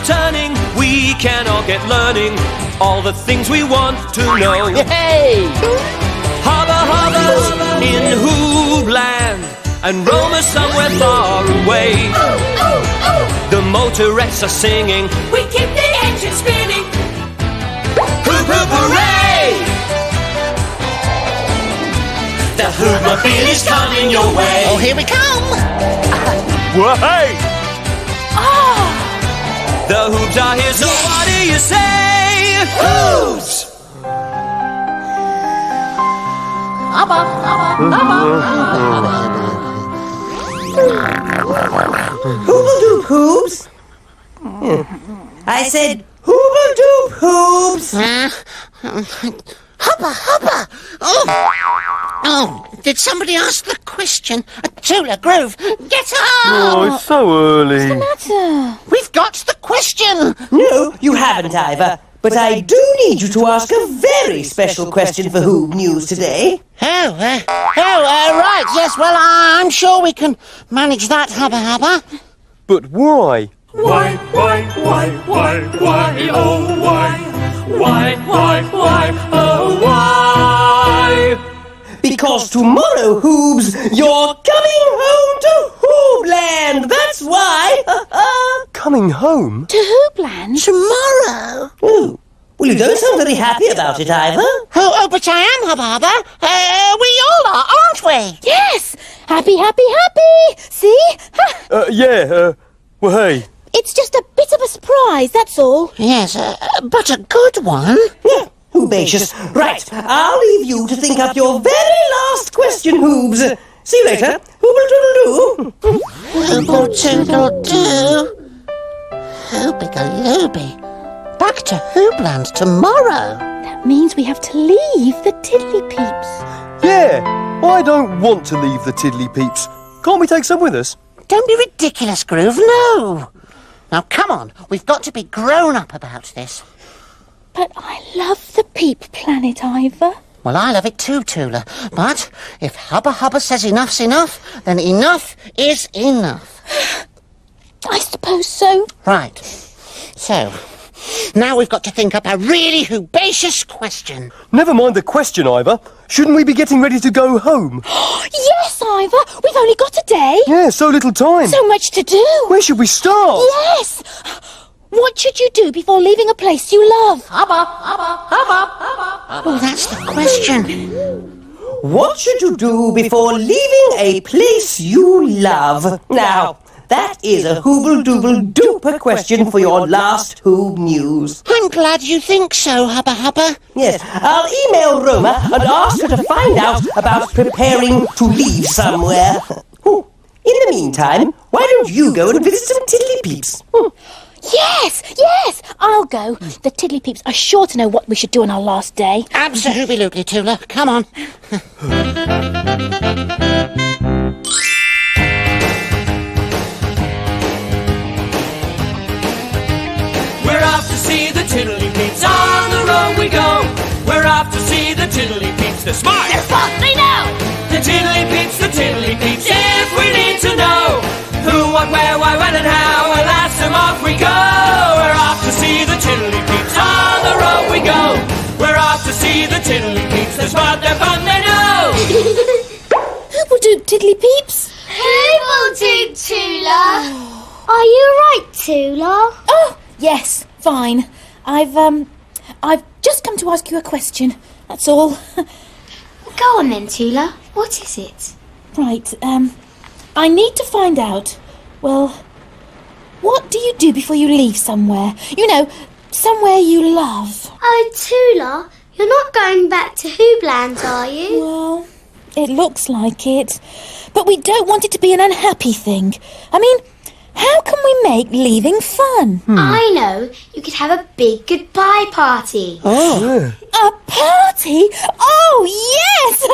turning, we can all get learning all the things we want to know. Hey! Hubba Hubba's in Hoobland, and Roma's somewhere far away. The motorettes are singing, we keep the engine spinning. Hoop hoop hooray! The Hoopmobile is coming your way. Oh, here we come! Whoa-hey! The Hoops are here, so what do you say? Hoops! Hooble-doop hoops. I said hooble-doop hoops. Hubba, hubba! Oh, did somebody ask the question? Tula, Groove, get up! Oh, it's so early. What's the matter? We've got the question! No, you haven't, Ivor. But I do need you to ask a very special question for Hoob News today. Right, yes, well, I'm sure we can manage that, Hubba Hubba. But why? Why, oh why? Why, oh why? Because tomorrow, Hoobs, you're coming home to Hoobland. That's why. Coming home? To Hoobland? Tomorrow? Oh, well, you don't sound very happy about it, Ivor. Oh, but I am, Hubba Hubba. We all are, aren't we? Yes! Happy, happy, happy! See? Well, hey. It's just a bit of a surprise, that's all. Yes, but a good one. Yeah, Hoobacious. Right, I'll leave you to think up your very last question, Hoobs. See you later. Hooble-doodle-doo. Hooble-toodle-doo. Hoobie-galooby. Back to Hoobland tomorrow. That means we have to leave the Tiddly Peeps. Yeah, I don't want to leave the Tiddly Peeps. Can't we take some with us? Don't be ridiculous, Groove, no. Now, come on, we've got to be grown up about this. But I love the Peep Planet, Ivor. Well, I love it too, Tula. But if Hubba Hubba says enough's enough, then enough is enough. I suppose so. Right. So, now we've got to think up a really hoobacious question. Never mind the question, Ivor. Shouldn't we be getting ready to go home? Yes, Ivor. We've only got a day. Yeah, so little time. So much to do. Where should we start? Yes. What should you do before leaving a place you love? Oh, that's the question. What should you do before leaving a place you love? Now, that is a hooble-dooble-dooper question for your last Hoob News. I'm glad you think so, Hubba Hubba. Yes, I'll email Roma and ask her to find out about preparing to leave somewhere. In the meantime, why don't you go and visit some Tiddly Peeps? Yes, I'll go. The Tiddly Peeps are sure to know what we should do on our last day. Absolutely, Tula. Come on. We're off to see the Tiddly Peeps, on the road we go. We're off to see the Tiddly Peeps, they're smart, They're smart, they know. The Tiddly Peeps, if we need to know who, what, where, why, when and how, we'll ask them, off we go. We're off to see the Tiddly Peeps, on the road we go. We're off to see the Tiddly Peeps, they're smart, they're fun, they know. Hoobledoop, Tiddly Peeps. Hoobledoop, Tula. Are you right, Tula? Oh, yes, fine. I've just come to ask you a question. That's all. Go on then, Tula. What is it? Right, I need to find out, well, what do you do before you leave somewhere? You know, somewhere you love. Oh, Tula, you're not going back to Hoobland, are you? Well, it looks like it. But we don't want it to be an unhappy thing. I mean, how can we make leaving fun? I know. You could have a big goodbye party. A party? Oh, yes!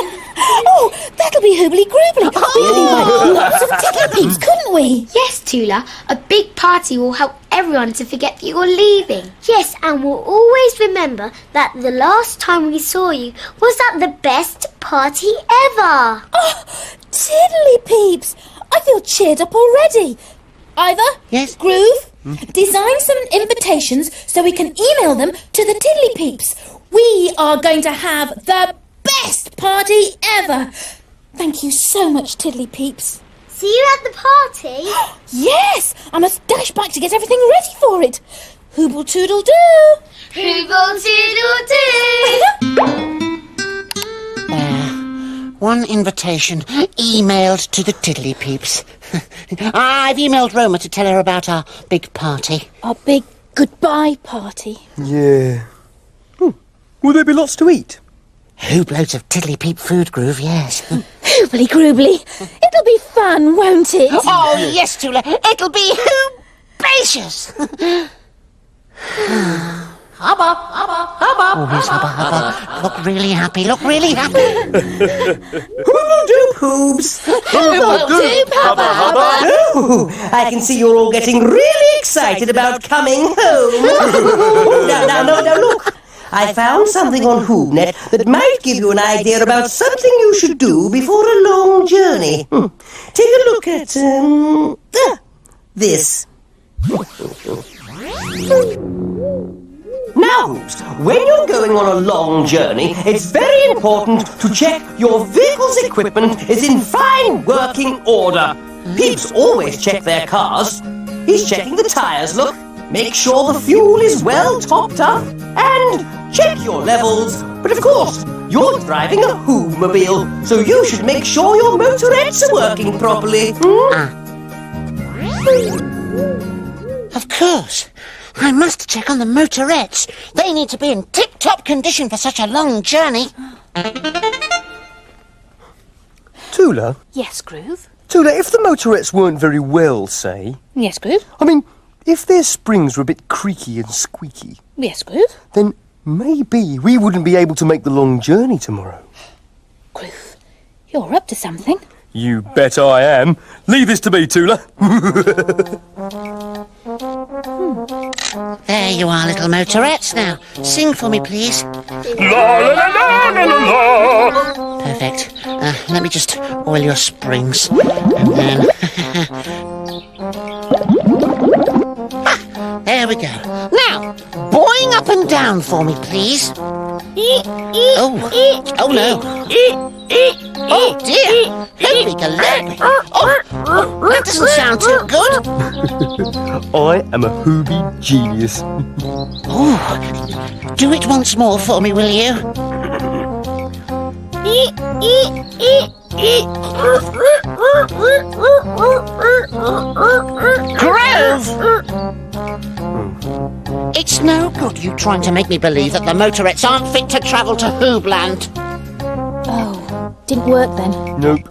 Oh, that'll be hoobly-groobly. We could invite lots of Tiddly Peeps, couldn't we? Yes, Tula. A big party will help everyone to forget that you're leaving. Yes, and we'll always remember that the last time we saw you was at the best party ever. Oh, Tiddly Peeps! I feel cheered up already. Ivor? Yes? Groove? Design some invitations so we can email them to the Tiddly Peeps. We are going to have the best party ever. Thank you so much, Tiddly Peeps. See you at the party? Yes! I must dash back to get everything ready for it. Hooble toodle doo! Hooble doodle doo! One invitation emailed to the Tiddly Peeps. I've emailed Roma to tell her about our big party. Our big goodbye party. Yeah. Will there be lots to eat? Loads of Tiddly Peep food, Groove, yes. Hoobly groobly. It'll be fun, won't it? Oh, yes, Tula. It'll be hoobacious. Hubba, hubba, hubba. Oh, here's Hubba, hubba. Look really happy, look really happy. Hooble-doop hoobs. Hooble-doop, hubba, hubba. Oh, I can see you're all getting really excited about coming home. Now, look. I found something on HoobNet that might give you an idea about something you should do before a long journey. Take a look at, this. Now, Hoobs, when you're going on a long journey, it's very important to check your vehicle's equipment is in fine working order. Peeps always check their cars. He's checking the tyres, look. Make sure the fuel is well topped up and check your levels. But of course, you're driving a Hoobmobile, so you should make sure your motorettes are working properly. Of course. I must check on the motorettes. They need to be in tip-top condition for such a long journey. Tula? Yes, Groove? Tula, if the motorettes weren't very well, say... Yes, Groove? I mean, if their springs were a bit creaky and squeaky, Yes, Groove? then maybe we wouldn't be able to make the long journey tomorrow. Groove, you're up to something. You bet I am. Leave this to me, Tula. There you are, little motorettes. Now, sing for me, please. La la la la la la. Perfect. Let me just oil your springs. And then... there we go. Now, boing up and down for me, please. Oh no. Oh dear. Holy galooly. Oh, that doesn't sound too good. I am a Hoobie genius. Oh, do it once more for me, will you? Grove! It's no good you trying to make me believe that the motorettes aren't fit to travel to Hoobland. Oh, didn't work then. Nope.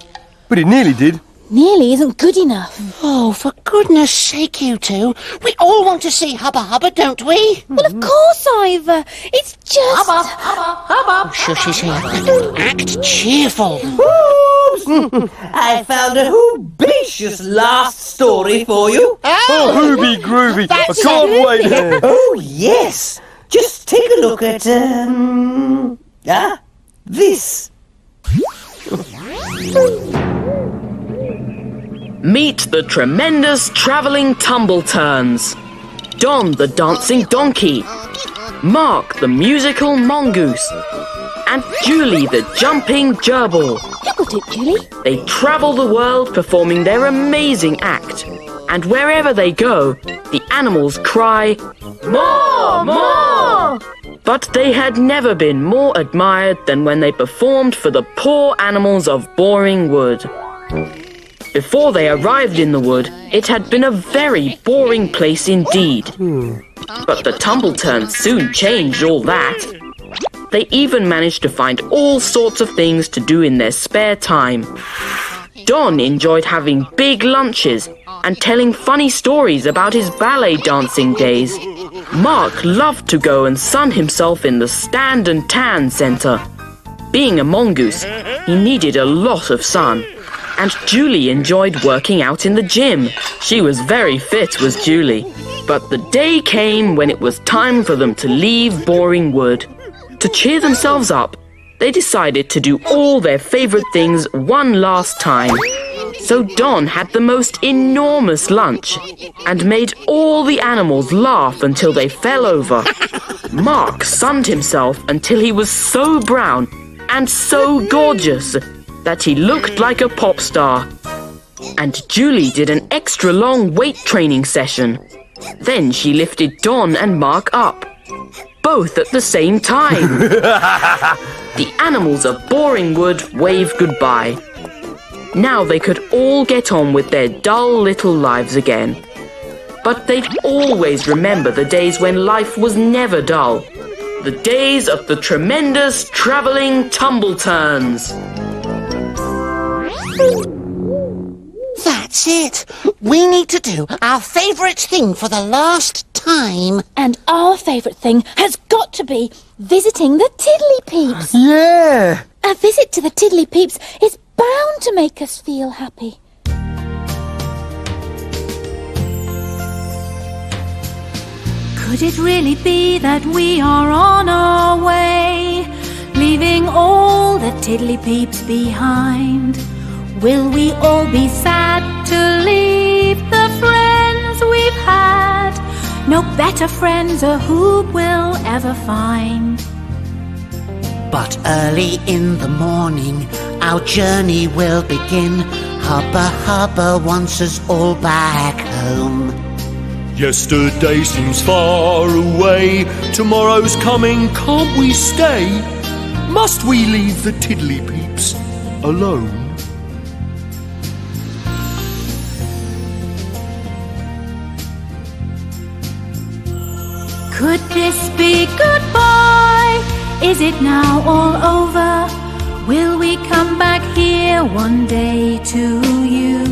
But it nearly did. Nearly isn't good enough. Oh, for goodness sake, you two. We all want to see Hubba Hubba, don't we? Well, of course, Ivor. It's just... Hubba, Hubba, Hubba. Shush, here. Act cheerful. I found a hoobacious last story for you. Oh, Hoobie groovy. I can't wait. Oh, yes. Just take a look at, this. Meet the tremendous travelling Tumbleturns. Don the dancing donkey. Mark the musical mongoose. And Julie the jumping gerbil. You got it, Julie. They travel the world performing their amazing act. And wherever they go, the animals cry, "More! More!" But they had never been more admired than when they performed for the poor animals of Boring Wood. Before they arrived in the wood, it had been a very boring place indeed. But the Tumbleturns soon changed all that. They even managed to find all sorts of things to do in their spare time. Don enjoyed having big lunches and telling funny stories about his ballet dancing days. Mark loved to go and sun himself in the Stand and Tan Centre. Being a mongoose, he needed a lot of sun. And Julie enjoyed working out in the gym. She was very fit, was Julie. But the day came when it was time for them to leave Boring Wood. To cheer themselves up, they decided to do all their favourite things one last time. So Don had the most enormous lunch and made all the animals laugh until they fell over. Mark sunned himself until he was so brown and so gorgeous that he looked like a pop star. And Julie did an extra long weight training session. Then she lifted Don and Mark up, both at the same time. The animals of Boringwood waved goodbye. Now they could all get on with their dull little lives again. But they'd always remember the days when life was never dull. The days of the tremendous travelling tumble turns. That's it. We need to do our favourite thing for the last time. And our favourite thing has got to be visiting the Tiddly Peeps. Yeah! A visit to the Tiddly Peeps is bound to make us feel happy. Could it really be that we are on our way, leaving all the Tiddly Peeps behind? Will we all be sad to leave the friends we've had? No better friends a hoop will ever find. But early in the morning, our journey will begin. Hubba Hubba wants us all back home. Yesterday seems far away. Tomorrow's coming, can't we stay? Must we leave the Tiddly Peeps alone? Could this be goodbye? Is it now all over? Will we come back here one day to you?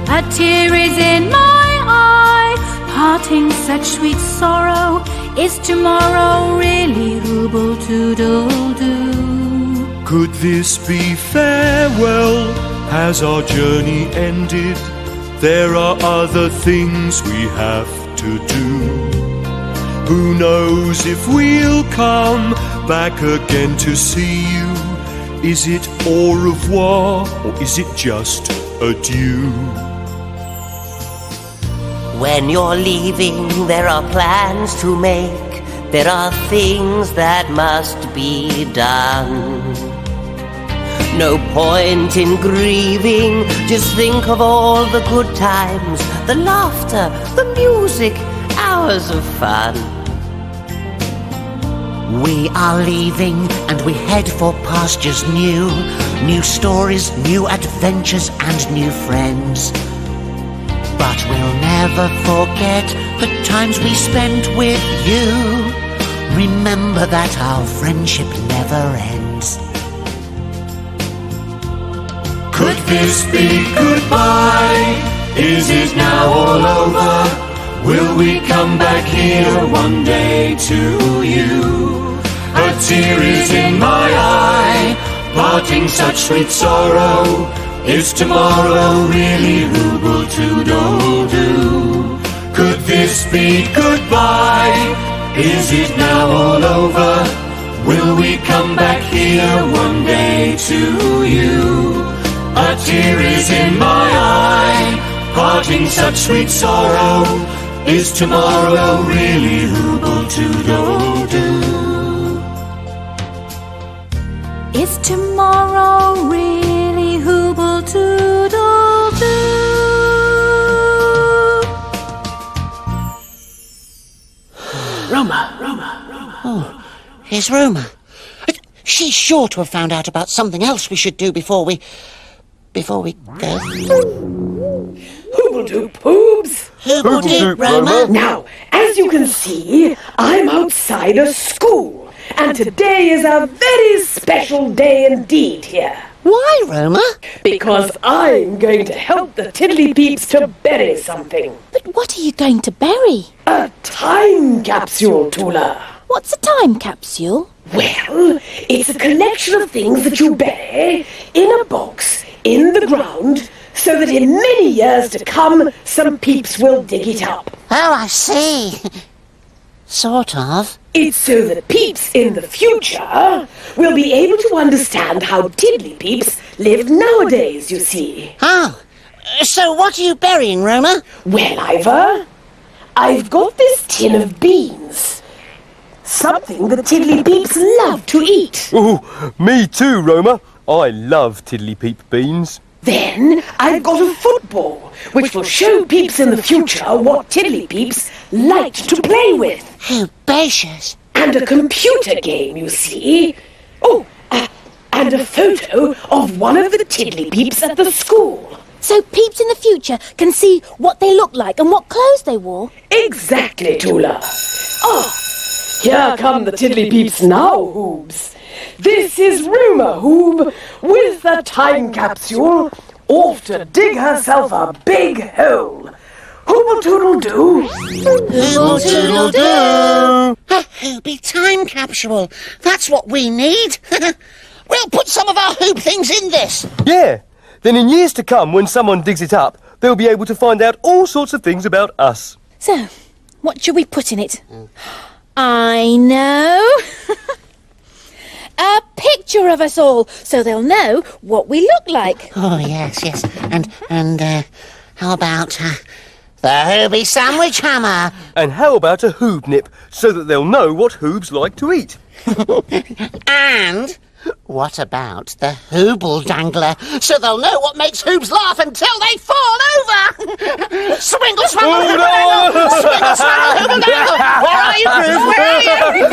A tear is in my eye, parting such sweet sorrow. Is tomorrow really hooble-toodle-doo? Could this be farewell? Has our journey ended? There are other things we have to do. Who knows if we'll come back again to see you? Is it au revoir or is it just adieu? When you're leaving, there are plans to make. There are things that must be done. No point in grieving, just think of all the good times, the laughter, the music, hours of fun. We are leaving and we head for pastures new. New stories, new adventures and new friends. But we'll never forget the times we spent with you. Remember that our friendship never ends. Could this be goodbye? Is it now all over? Will we come back here one day to you? A tear is in my eye, parting such sweet sorrow. Is tomorrow really hooble-toodle-doo? Could this be goodbye? Is it now all over? Will we come back here one day to you? A tear is in my eye, parting such sweet sorrow. Is tomorrow really hooble-toodle-doo? Is tomorrow really hooble-toodle-doo? Roma. Oh, here's Roma. She's sure to have found out about something else we should do before we go. Hooble-doo poobs! Hooble-doo, Roma. Now, as you can see, I'm outside a school, and today is a very special day indeed here. Why, Roma? Because I'm going to help the Tiddly Peeps to bury something. But what are you going to bury? A time capsule, Tula. What's a time capsule? Well, it's a collection of things that you bury in a box in the ground, so that in many years to come, some peeps will dig it up. Oh, I see. Sort of. It's so that Peeps in the future will be able to understand how Tiddly Peeps live nowadays, you see. Oh, so what are you burying, Roma? Well, Ivor, I've got this tin of beans. Something that Tiddly Peeps love to eat. Oh, me too, Roma. I love Tiddly Peep beans. Then I've got a football, which will show Peeps in the future what Tiddly Peeps liked to play with. Herbaceous. And a computer game, you see. Oh, and a photo of one of the Tiddly Peeps at the school. So Peeps in the future can see what they look like and what clothes they wore? Exactly, Tula. Oh, here come the Tiddly Peeps now, Hoobs. This is Rumour Hoob with the time capsule off to dig herself a big hole. Hooble-toodle-doo. Hooble-toodle-doo. A Hooby time capsule. That's what we need. We'll put some of our Hoob things in this. Yeah. Then in years to come, when someone digs it up, they'll be able to find out all sorts of things about us. So, what should we put in it? I know. A picture of us all, so they'll know what we look like. Oh, yes. And how about the Hooby sandwich hammer? And how about a Hoob nip, so that they'll know what Hoobs like to eat? And what about the Hooble dangler, so they'll know what makes Hoobs laugh until they fall over? Swingle, swamble, Hooble dangle! Swingle, swamble, Hooble dangle! Where are you, Groove? Where are you?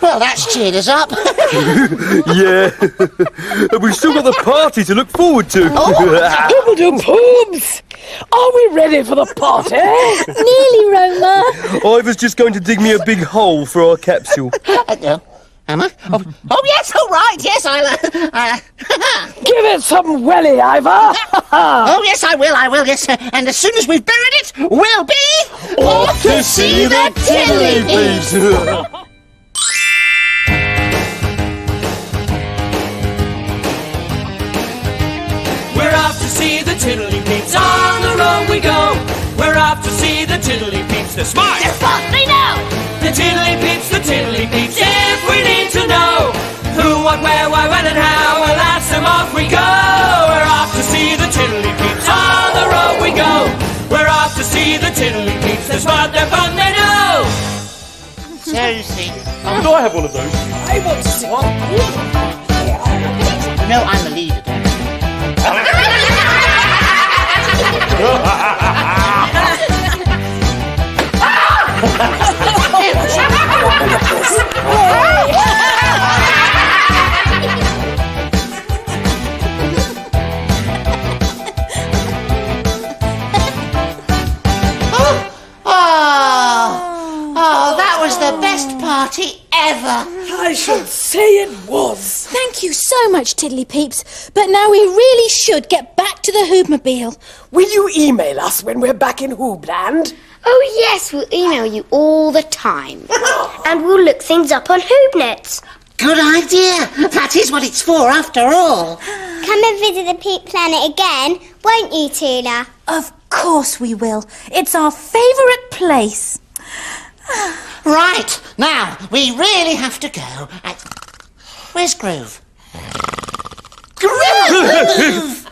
Well, that's cheered us up. Yeah. And we've still got the party to look forward to. Hooble-doo Hoobs! Are we ready for the party? Nearly, Roma. Ivor's just going to dig me a big hole for our capsule. Am I? Oh, yes, all right. Yes, I'll... Give it some welly, Ivor. Oh, yes, I will, yes. And as soon as we've buried it, we'll be... Off to see the Tiddly Peeps. We're off to see the Tiddly Peeps. On the road we go. We're off to see the Tiddly Peeps. They're smart. They're smart, they know. The Tiddly Peeps, the Tiddly Peeps. If we need to know who, what, where, why, when, and how, we'll ask them. Off we go. We're off to see the Tiddly Peeps. On the road we go. We're off to see the Tiddly Peeps. They're smart, they're fun, they know. Seriously. Could I have one of those? I want to see one. No, I'm the leader. Oh, that was the best party ever. I should say it was. Thank you so much, Tiddly Peeps. But now we really should get back to the Hoobmobile. Will you email us when we're back in Hoobland? Oh, yes, we'll email you all the time. And we'll look things up on Hoobnet. Good idea. That is what it's for, after all. Come and visit the Peep Planet again, won't you, Tula? Of course we will. It's our favourite place. Right. Now, we really have to go. Where's Groove? Groove!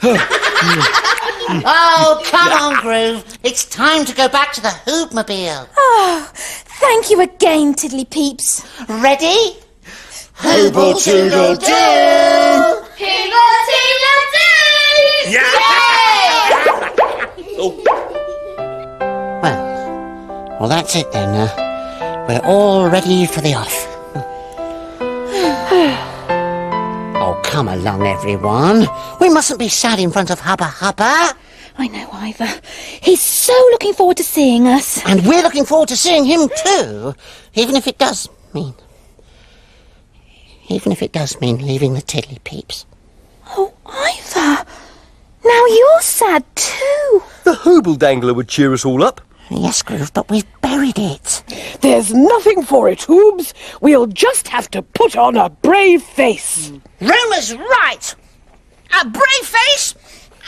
Oh, come on, Groove. It's time to go back to the Hoobmobile. Oh, thank you again, Tiddly Peeps. Ready? Hooble-toodle-doo! Hooble-toodle-doo! Well, that's it then. We're all ready for the off. Oh, come along, everyone. We mustn't be sad in front of Hubba Hubba. I know, Ivor. He's so looking forward to seeing us. And we're looking forward to seeing him too, even if it does mean leaving the Tiddly Peeps. Oh, Ivor. Now you're sad too. The Hooble dangler would cheer us all up. Yes, Groove, but we've buried it. There's nothing for it, Hoobs. We'll just have to put on a brave face. Rumour's right. A brave face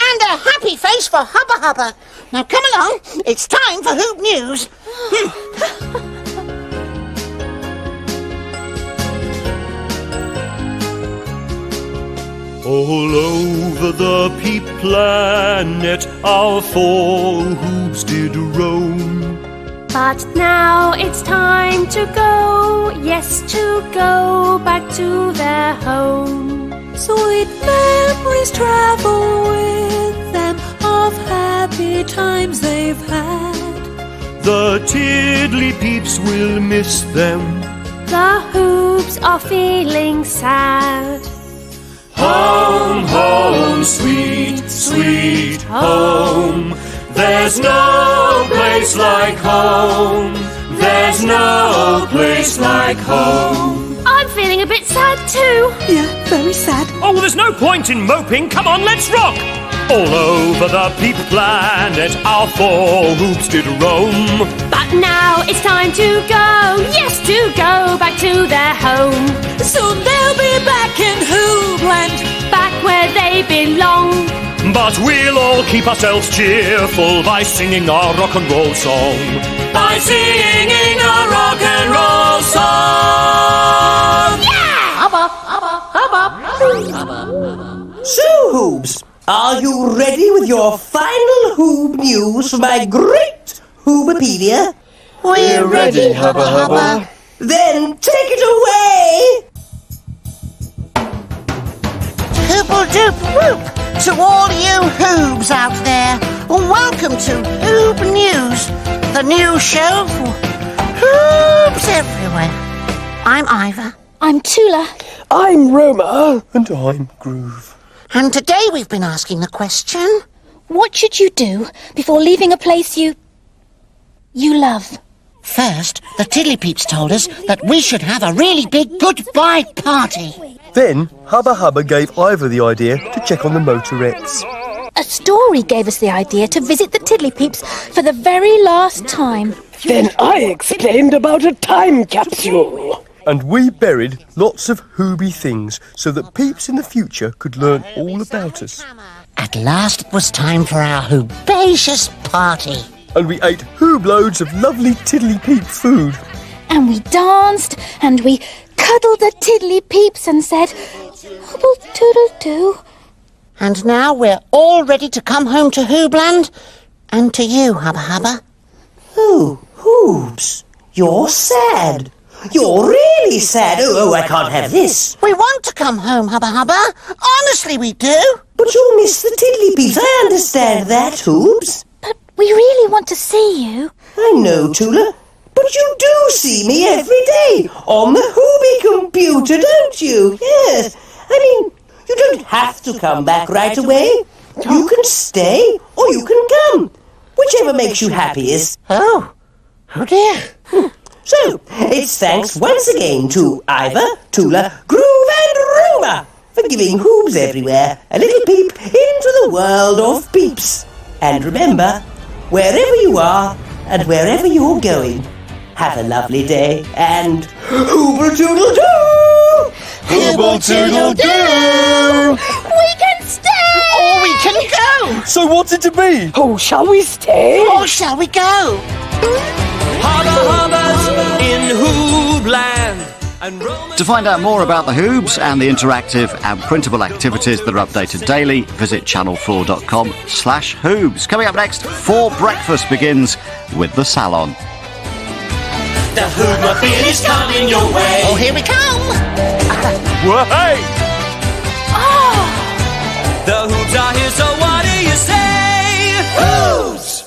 And a happy face for Hubba Hubba. Now come along, it's time for Hoop News. All over the Peep planet, our 4 hoops did roam. But now it's time to go, yes, to go back to their home. Sweet memories travel with them of happy times they've had. The Tiddly Peeps will miss them. The hoops are feeling sad. Home, home, sweet, sweet home. There's no place like home. There's no place like home. I'm feeling a bit sad too. Yeah, very sad. Oh, well, there's no point in moping. Come on, let's rock! All over the Peep planet, our 4 hoops did roam. But now it's time to go, yes, to go back to their home. Soon they'll be back in Hoopland, back where they belong. But we'll all keep ourselves cheerful by singing our rock and roll song. By singing a rock and roll song! Yeah! Hubba, hubba, hubba. So, Hoobs, are you ready with your final Hoob news for my great Hoobopedia? We're ready, Hubba Hubba. Then take it away! Hoople-doop whoop to all you Hoobs out there. Welcome to Hoob News, the new show for Hoobs everywhere. I'm Ivor. I'm Tula. I'm Roma. And I'm Groove. And today we've been asking the question... What should you do before leaving a place you love? First, the Tiddly Peeps told us that we should have a really big goodbye party. Then Hubba Hubba gave Ivor the idea to check on the motorettes. A story gave us the idea to visit the Tiddly Peeps for the very last time. Then I explained about a time capsule. And we buried lots of Hooby things so that Peeps in the future could learn all about us. At last it was time for our Hoobacious party. And we ate Hoob loads of lovely Tiddly Peep food. And we danced, and we cuddled the Tiddly Peeps and said, hubble-toodle-doo. And now we're all ready to come home to Hoobland and to you, Hubba Hubba. Oh, Hoobs, you're sad. You're really sad. Oh, I can't have this. We want to come home, Hubba Hubba. Honestly, we do. But you'll miss the Tiddly Peeps. I understand that, Hoobs. But we really want to see you. I know, Tula. But you do see me every day on the Hooby computer, don't you? Yes. I mean, you don't have to come back right away. You can stay or you can come. Whichever makes you happiest. Oh dear. So, it's thanks once again to Ivor, Tula, Groove and Roma for giving Hoobs everywhere a little peep into the world of peeps. And remember, wherever you are and wherever you're going, have a lovely day and Hooble-toodle-doo! Hooble-toodle-doo! We can stay! Or we can go! So what's it to be? Oh, shall we stay? Or shall we go? Hubba Hubba's in Hoobland. And Roman... To find out more about the Hoobs and the interactive and printable activities that are updated daily, visit channel4.com/Hoobs. Coming up next, 4 Breakfast begins with the Salon. The Hoobmobile is coming your way. Oh, here we come! Hey! The